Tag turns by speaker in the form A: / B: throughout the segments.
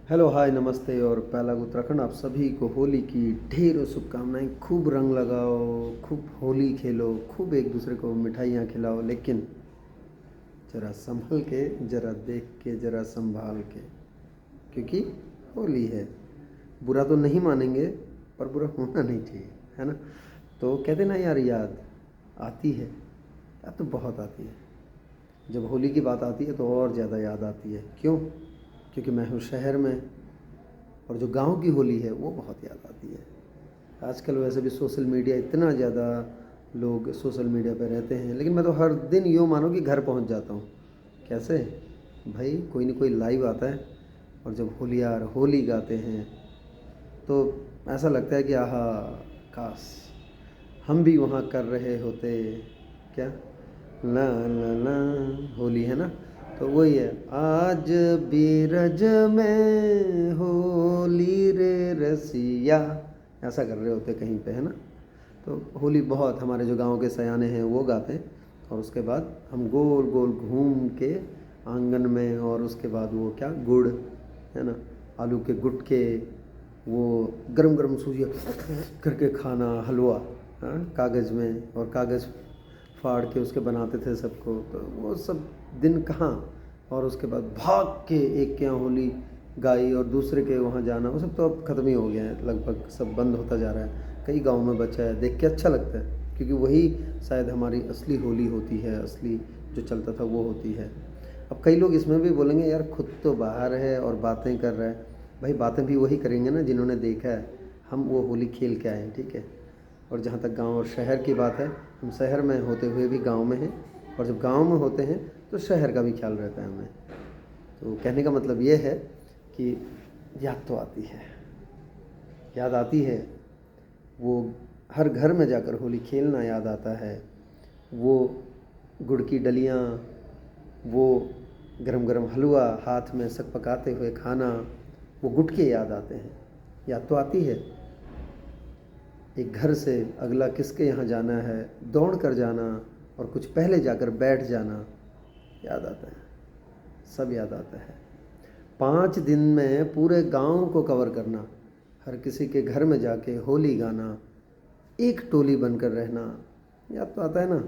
A: Hello hi नमस्ते और पहला उत्तराखंड आप सभी को होली की ढेरों शुभकामनाएं। खूब रंग लगाओ, खूब होली खेलो, खूब एक दूसरे को मिठाइयाँ खिलाओ, लेकिन ज़रा संभल के, ज़रा देख के, ज़रा संभाल के, क्योंकि होली है। बुरा तो नहीं मानेंगे पर बुरा होना नहीं चाहिए, है ना। तो कहते ना यार, याद आती है, याद तो बहुत आती है। जब होली की बात आती है तो और ज़्यादा याद आती है। क्यों? क्योंकि मैं हूँ शहर में, और जो गांव की होली है वो बहुत याद आती है। आजकल वैसे भी सोशल मीडिया, इतना ज़्यादा लोग सोशल मीडिया पे रहते हैं, लेकिन मैं तो हर दिन यूँ मानो कि घर पहुंच जाता हूँ। कैसे भाई? कोई ना कोई लाइव आता है, और जब होलियार होली गाते हैं तो ऐसा लगता है कि आहा, काश हम भी वहाँ कर रहे होते। क्या ला ला ला, होली है ना। तो वही है, आज बीरज में होली रे रसिया, ऐसा कर रहे होते कहीं पे, है ना। तो होली बहुत, हमारे जो गांव के सयाने हैं वो गाते हैं, और उसके बाद हम गोल गोल घूम के आंगन में, और उसके बाद वो क्या, गुड़, है ना, आलू के गुटके, वो गरम गरम सूजिया करके खाना, हलवा, हाँ, कागज़ में, और कागज़ फाड़ के उसके बनाते थे सबको। तो वो सब दिन कहाँ। और उसके बाद भाग के एक के यहाँ होली गाई और दूसरे के वहाँ जाना, वो सब तो अब ख़त्म ही हो गया है, लगभग सब बंद होता जा रहा है। कई गाँव में बचा है, देख के अच्छा लगता है, क्योंकि वही शायद हमारी असली होली होती है, असली जो चलता था वो होती है। अब कई लोग इसमें भी बोलेंगे यार, खुद तो बाहर है और बातें कर रहा है। भाई बातें भी वही करेंगे ना जिन्होंने देखा है। हम वो होली खेल के आए हैं, ठीक है। और जहाँ तक गांव और शहर की बात है, हम शहर में होते हुए भी गांव में हैं, और जब गांव में होते हैं तो शहर का भी ख्याल रहता है हमें। तो कहने का मतलब ये है कि याद तो आती है, याद आती है। वो हर घर में जाकर होली खेलना याद आता है, वो गुड़ की डलियाँ, वो गरम गरम हलवा हाथ में सक पकाते हुए खाना, वो गुटके याद आते हैं। याद तो आती है, एक घर से अगला किसके यहाँ जाना है, दौड़ कर जाना, और कुछ पहले जाकर बैठ जाना, याद आता है, सब याद आता है। 5 दिन में पूरे गांव को कवर करना, हर किसी के घर में जाके होली गाना, एक टोली बनकर रहना, याद तो आता है ना।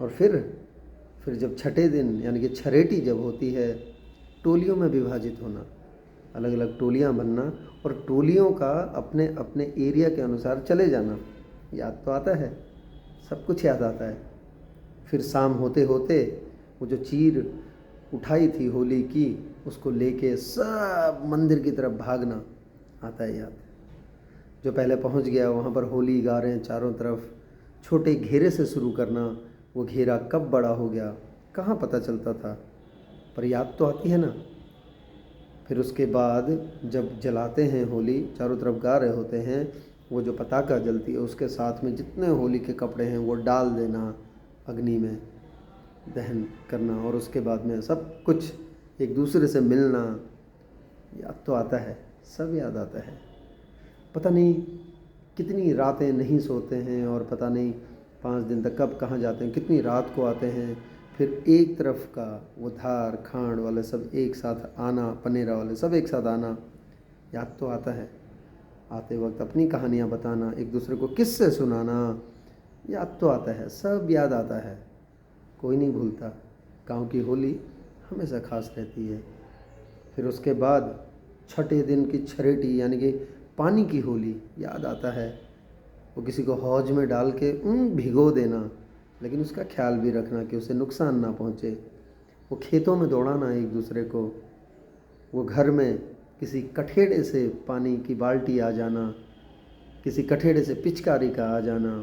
A: और फिर जब छठे दिन यानी कि छरेटी जब होती है, टोलियों में विभाजित होना, अलग अलग टोलियां बनना, और टोलियों का अपने अपने एरिया के अनुसार चले जाना, याद तो आता है, सब कुछ याद आता है। फिर शाम होते होते वो जो चीर उठाई थी होली की, उसको लेके सब मंदिर की तरफ भागना, आता है याद। जो पहले पहुंच गया वहाँ पर होली गा रहे हैं चारों तरफ, छोटे घेरे से शुरू करना, वो घेरा कब बड़ा हो गया कहाँ पता चलता था, पर याद तो आती है ना। फिर उसके बाद जब जलाते हैं होली, चारों तरफ गा रहे होते हैं, वो जो पताका जलती है उसके साथ में जितने होली के कपड़े हैं वो डाल देना, अग्नि में दहन करना, और उसके बाद में सब कुछ एक दूसरे से मिलना, याद तो आता है, सब याद आता है। पता नहीं कितनी रातें नहीं सोते हैं, और पता नहीं 5 दिन तक कब कहाँ जाते हैं, कितनी रात को आते हैं। फिर एक तरफ का वो धार खांड वाले सब एक साथ आना, पनेरा वाले सब एक साथ आना, याद तो आता है। आते वक्त अपनी कहानियाँ बताना, एक दूसरे को किस्से सुनाना, याद तो आता है, सब याद आता है, कोई नहीं भूलता। गांव की होली हमेशा खास रहती है। फिर उसके बाद छठे दिन की छरेटी यानी कि पानी की होली, याद आता है। वो किसी को हौज में डाल के भिगो देना, लेकिन उसका ख्याल भी रखना कि उसे नुकसान ना पहुँचे। वो खेतों में दौड़ाना एक दूसरे को, वो घर में किसी कठेड़े से पानी की बाल्टी आ जाना, किसी कठेड़े से पिचकारी का आ जाना,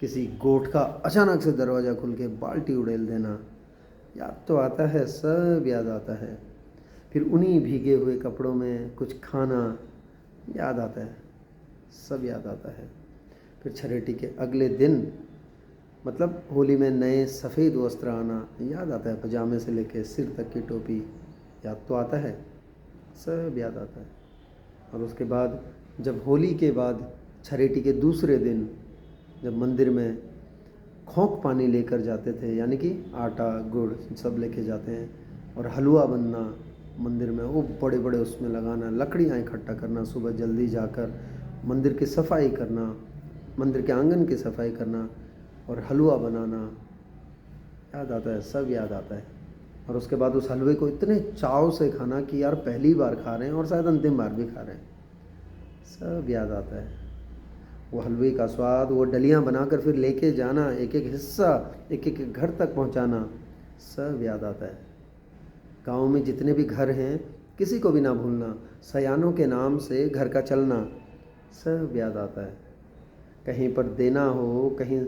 A: किसी गोठ का अचानक से दरवाज़ा खुल के बाल्टी उड़ेल देना, याद तो आता है, सब याद आता है। फिर उन्हीं भीगे हुए कपड़ों में कुछ खाना, याद आता है, सब याद आता है। फिर छरेटी के अगले दिन, मतलब होली में नए सफ़ेद वस्त्र आना, याद आता है, पजामे से लेके सिर तक की टोपी, याद तो आता है, सब याद आता है। और उसके बाद जब होली के बाद छरेटी के दूसरे दिन जब मंदिर में खोंक पानी लेकर जाते थे, यानी कि आटा गुड़ सब लेके जाते हैं, और हलवा बनना, मंदिर में, वो बड़े बड़े उसमें लगाना, लकड़ियाँ इकट्ठा करना, सुबह जल्दी जाकर मंदिर की सफाई करना, मंदिर के आंगन की सफाई करना और हलवा बनाना। याद आता है, सब याद आता है। और उसके बाद उस हलवे को इतने चाव से खाना कि यार पहली बार खा रहे हैं और शायद अंतिम बार भी खा रहे हैं, सब याद आता है। वो हलवे का स्वाद, वो डलियाँ बनाकर फिर लेके जाना, एक एक हिस्सा एक एक घर तक पहुंचाना, सब याद आता है। गांव में जितने भी घर हैं किसी को भी ना भूलना, सयानों के नाम से घर का चलना, सब याद आता है। कहीं पर देना हो, कहीं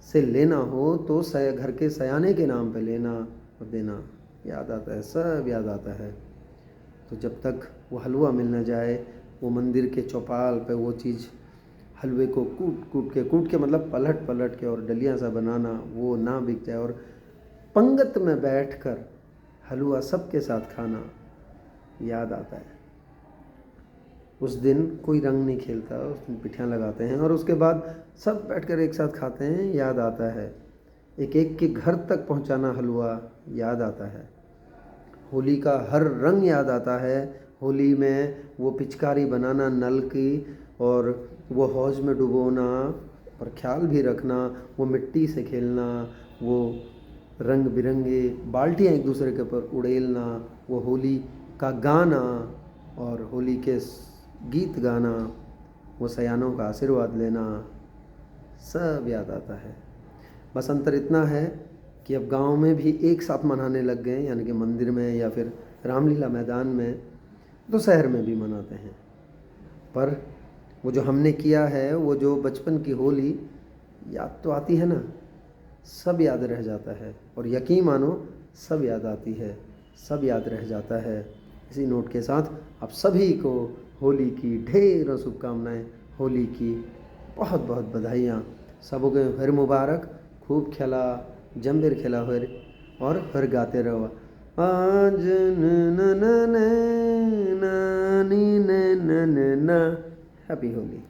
A: से लेना हो तो घर के सयाने के नाम पे लेना और देना, याद आता है, सब याद आता है। तो जब तक वो हलवा मिल न जाए, वो मंदिर के चौपाल पे वो चीज़, हलवे को कूट के मतलब पलट पलट के और डलियाँ सा बनाना, वो ना बिक जाए और पंगत में बैठकर हलवा सबके साथ खाना, याद आता है। उस दिन कोई रंग नहीं खेलता, उस दिन पिठियाँ लगाते हैं और उसके बाद सब बैठकर एक साथ खाते हैं, याद आता है। एक एक के घर तक पहुंचाना हलवा, याद आता है। होली का हर रंग याद आता है। होली में वो पिचकारी बनाना नल की और वो हौज में डुबोना, और ख्याल भी रखना, वो मिट्टी से खेलना, वो रंग बिरंगे बाल्टियाँ एक दूसरे के ऊपर उड़ेलना, वो होली का गाना और होली के गीत गाना, वो सयानों का आशीर्वाद लेना, सब याद आता है। बस अंतर इतना है कि अब गांव में भी एक साथ मनाने लग गए, यानी कि मंदिर में या फिर रामलीला मैदान में, तो शहर में भी मनाते हैं। पर वो जो हमने किया है, वो जो बचपन की होली याद तो आती है ना, सब याद रह जाता है। और यकीन मानो सब याद आती है, सब याद रह जाता है। इसी नोट के साथ आप सभी को होली की ढेरों शुभकामनाएं, होली की बहुत बहुत बधाइयाँ। सबों के फिर मुबारक, खूब खेला, जमबेर खेला फिर, और फिर गाते रहो आज न न न न नी न न न। हैप्पी होली।